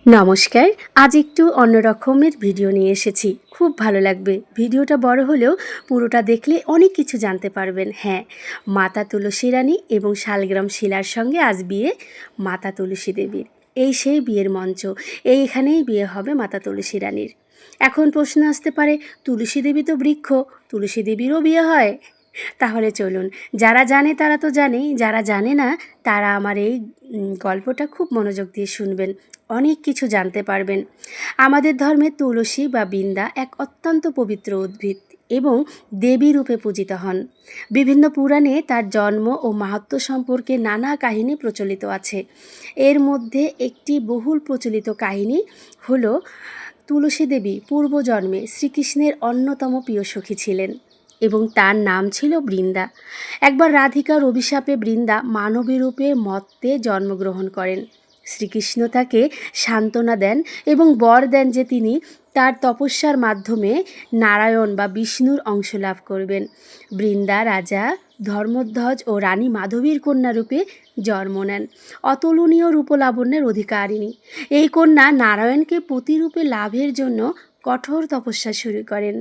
নমস্কার। আজ একটু অন্য রকমের ভিডিও নিয়ে এসেছি। খুব ভালো লাগবে। ভিডিওটা বড় হলেও পুরোটা দেখলে অনেক কিছু জানতে পারবেন। হ্যাঁ, মাতা তুলসী রানী এবং শালগ্রাম শিলার সঙ্গে আজ বিয়ে মাতা তুলসী দেবীর। এই সেই বিয়ের মঞ্চ। এইখানেই বিয়ে হবে মাতা তুলসী রানীর। এখন প্রশ্ন আসতে পারে, তুলসী দেবী তো বৃক্ষ, তুলসী দেবীরও বিয়ে হয়? তাহলে চলুন, যারা জানে তারা তো জানেই, যারা জানে না তারা আমার এই গল্পটা খুব মনোযোগ দিয়ে শুনবেন। অনেক কিছু জানতে পারবেন। আমাদের ধর্মে তুলসী বা বৃন্দা এক অত্যন্ত পবিত্র উদ্ভিদ এবং দেবী রূপে পূজিত হন। বিভিন্ন পুরাণে তার জন্ম ও মাহাত্ম্য সম্পর্কে নানা কাহিনী প্রচলিত আছে। এর মধ্যে একটি বহুল প্রচলিত কাহিনী হলো তুলসী দেবী পূর্বজন্মে শ্রীকৃষ্ণের অন্যতম প্রিয় সখী ছিলেন এবং তার নাম ছিল বৃন্দা। একবার রাধিকার অভিশাপে বৃন্দা মানবী রূপে মর্ত্যে জন্মগ্রহণ করেন। শ্রীকৃষ্ণ তাকে সান্ত্বনা দেন এবং বর দেন যে তিনি তার তপস্যার মাধ্যমে নারায়ণ বা বিষ্ণুর অংশ লাভ করবেন। বৃন্দা রাজা ধর্মধ্বজ ও রানী মাধবীর কন্যা রূপে জন্ম নেন। অতুলনীয় রূপলাবণ্যের অধিকারিণী এই কন্যা নারায়ণকে পতিরূপে লাভের জন্য কঠোর তপস্যা শুরু করেন।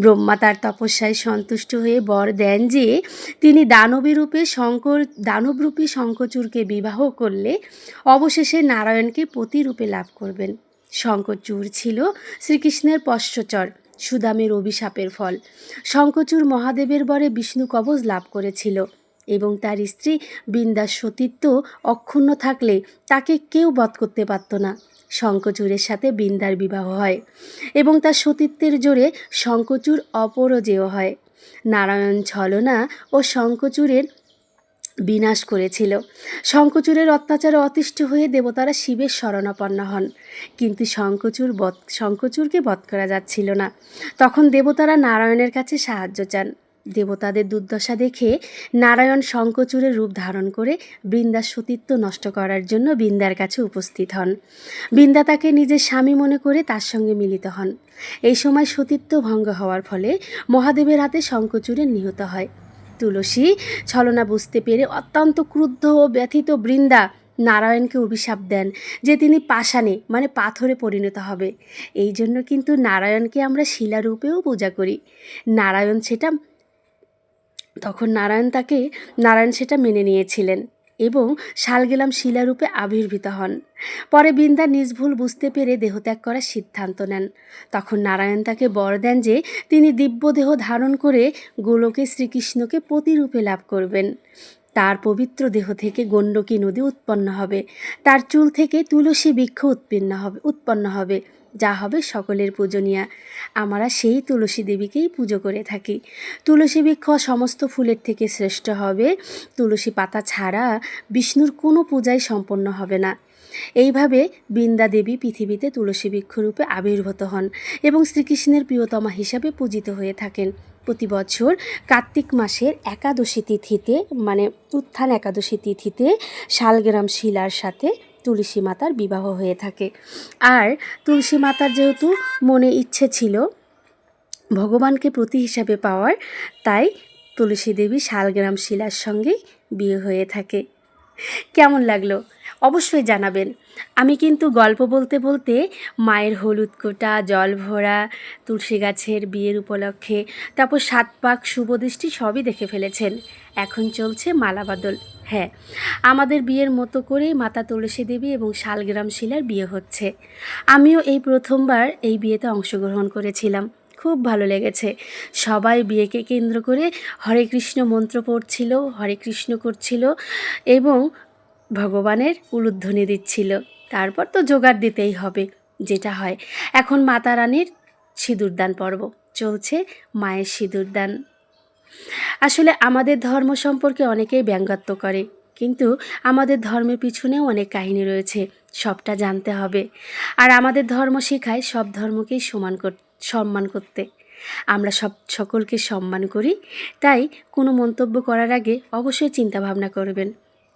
ব্রহ্মা তার তপস্যায় সন্তুষ্ট হয়ে বর দেন যে তিনি দানবরূপী শঙ্খচূড়কে বিবাহ করলে অবশেষে নারায়ণকে পতিরূপে লাভ করবেন। শঙ্খচূড় ছিল শ্রীকৃষ্ণের পশ্চচর, সুদামের অভিশাপের ফল। শঙ্খচূড় মহাদেবের বরে বিষ্ণু কবচ লাভ করেছিল এবং তার স্ত্রী বৃন্দার সতীত্ব অক্ষুণ্ণ থাকলে তাকে কেউ বধ করতে পারত না। শঙ্খচূড়ের সাথে বৃন্দার বিবাহ হয় এবং তার সতীত্বের জোরে শঙ্খচূড় অপরাজেয় হয়। নারায়ণ ছলনা ও শঙ্খচূড়ের বিনাশ করেছিল। শঙ্খচূড়ের অত্যাচারে অতিষ্ঠ হয়ে দেবতারা শিবের শরণাপন্ন হন, কিন্তু শঙ্খচূড়কে বধ করা যাচ্ছিল না। তখন দেবতারা নারায়ণের কাছে সাহায্য চান। দেবতাদের দুর্দশা দেখে নারায়ণ শঙ্খচূড়ের রূপ ধারণ করে বৃন্দার সতীত্ব নষ্ট করার জন্য বৃন্দার কাছে উপস্থিত হন। বৃন্দা তাকে নিজের স্বামী মনে করে তার সঙ্গে মিলিত হন। এই সময় সতীত্ব ভঙ্গ হওয়ার ফলে মহাদেবের হাতে শঙ্খচূড়ে নিহত হয়। তুলসী ছলনা বুঝতে পেরে অত্যন্ত ক্রুদ্ধ ও ব্যথিত বৃন্দা নারায়ণকে অভিশাপ দেন যে তিনি পাষাণে মানে পাথরে পরিণত হবে। এই জন্য কিন্তু নারায়ণকে আমরা শিলারূপেও পূজা করি। নারায়ণ সেটা মেনে নিয়েছিলেন এবং শালগ্রাম শিলারূপে আবির্ভূত হন। পরে বৃন্দা নিজ ভুল বুঝতে পেরে দেহত্যাগ করার সিদ্ধান্ত নেন। তখন নারায়ণ তাকে বর দেন যে তিনি দিব্য দেহ ধারণ করে গোলকে শ্রীকৃষ্ণকে পতিরূপে লাভ করবেন। তার পবিত্র দেহ থেকে গণ্ডকী নদী উৎপন্ন হবে, তার চুল থেকে তুলসী বৃক্ষ উৎপন্ন হবে, যা হবে সকলের পূজনীয়া। আমরা সেই তুলসী দেবীকেই পুজো করে থাকি। তুলসী বৃক্ষ সমস্ত ফুলের থেকে শ্রেষ্ঠ হবে। তুলসী পাতা ছাড়া বিষ্ণুর কোনো পূজাই সম্পন্ন হবে না। এইভাবে বৃন্দা দেবী পৃথিবীতে তুলসী বৃক্ষরূপে আবির্ভূত হন এবং শ্রীকৃষ্ণের প্রিয়তমা হিসাবে পূজিত হয়ে থাকেন। প্রতি বছর কার্তিক মাসের একাদশী তিথিতে মানে উত্থান একাদশী তিথিতে শালগ্রাম শিলার সাথে তুলসী মাতার বিবাহ হয়ে থাকে। আর তুলসী মাতার যেহেতু মনে ইচ্ছে ছিল ভগবানকে প্রতি হিসাবে পাওয়ার, তাই তুলসী দেবী শালগ্রাম শিলার সঙ্গেই বিয়ে হয়ে থাকে। কেমন লাগলো অবশ্যই জানাবেন। আমি কিন্তু গল্প বলতে বলতে মায়ের হলুদ কোটা, জল ভরা, তুলসী গাছের বিয়ের উপলক্ষে, তারপর 7 পাক শুভদৃষ্টি সবই দেখে ফেলেছেন। এখন চলছে মালাবদল। হ্যাঁ, আমাদের বিয়ের মতো করেই মাতা তুলসী দেবী এবং শালগ্রাম শিলার বিয়ে হচ্ছে। আমিও এই প্রথমবার এই বিয়েতে অংশগ্রহণ করেছিলাম। খুব ভালো লেগেছে। সবাই বিয়েকে কেন্দ্র করে হরে কৃষ্ণ মন্ত্র পড়ছিল, হরে কৃষ্ণ করছিল এবং ভগবানের উলুধ্বনি দিচ্ছিল। তারপর তো জোগাড় দিতেই হবে, যেটা হয়। এখন মাতা রানীর সিঁদুরদান পর্ব চলছে, মায়ের সিঁদুরদান। আসলে আমাদের ধর্ম সম্পর্কে অনেকেই ব্যঙ্গাত্ব করে, কিন্তু আমাদের ধর্মের পিছনেও অনেক কাহিনী রয়েছে, সবটা জানতে হবে। আর আমাদের ধর্ম শেখায় সব ধর্মকেই সম্মান করতে। আমরা সকলকে সম্মান করি, তাই কোনো মন্তব্য করার আগে অবশ্যই চিন্তা ভাবনা করবেন।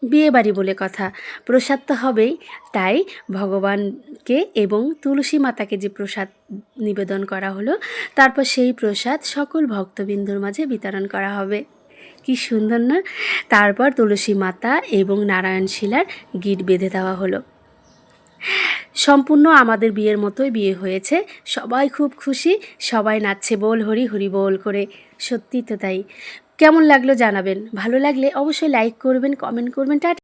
বিয়ে বাড়ি বলে কথা, প্রসাদ তো হবেই, তাই ভগবানকে এবং তুলসী মাতাকে যে প্রসাদ নিবেদন করা হলো, তারপর সেই প্রসাদ সকল ভক্তবৃন্দর মাঝে বিতরণ করা হবে। কি সুন্দর না? তারপর তুলসী মাতা এবং নারায়ণ শিলার গিট বেঁধে দেওয়া হলো। সম্পূর্ণ আমাদের বিয়ের মতোই বিয়ে হয়েছে। সবাই খুব খুশি, সবাই নাচছে বল হরি হরি বল করে। সত্যিই তো তাই। কেমন লাগলো জানাবেন। ভালো লাগলে অবশ্যই লাইক করবেন, কমেন্ট করবেন।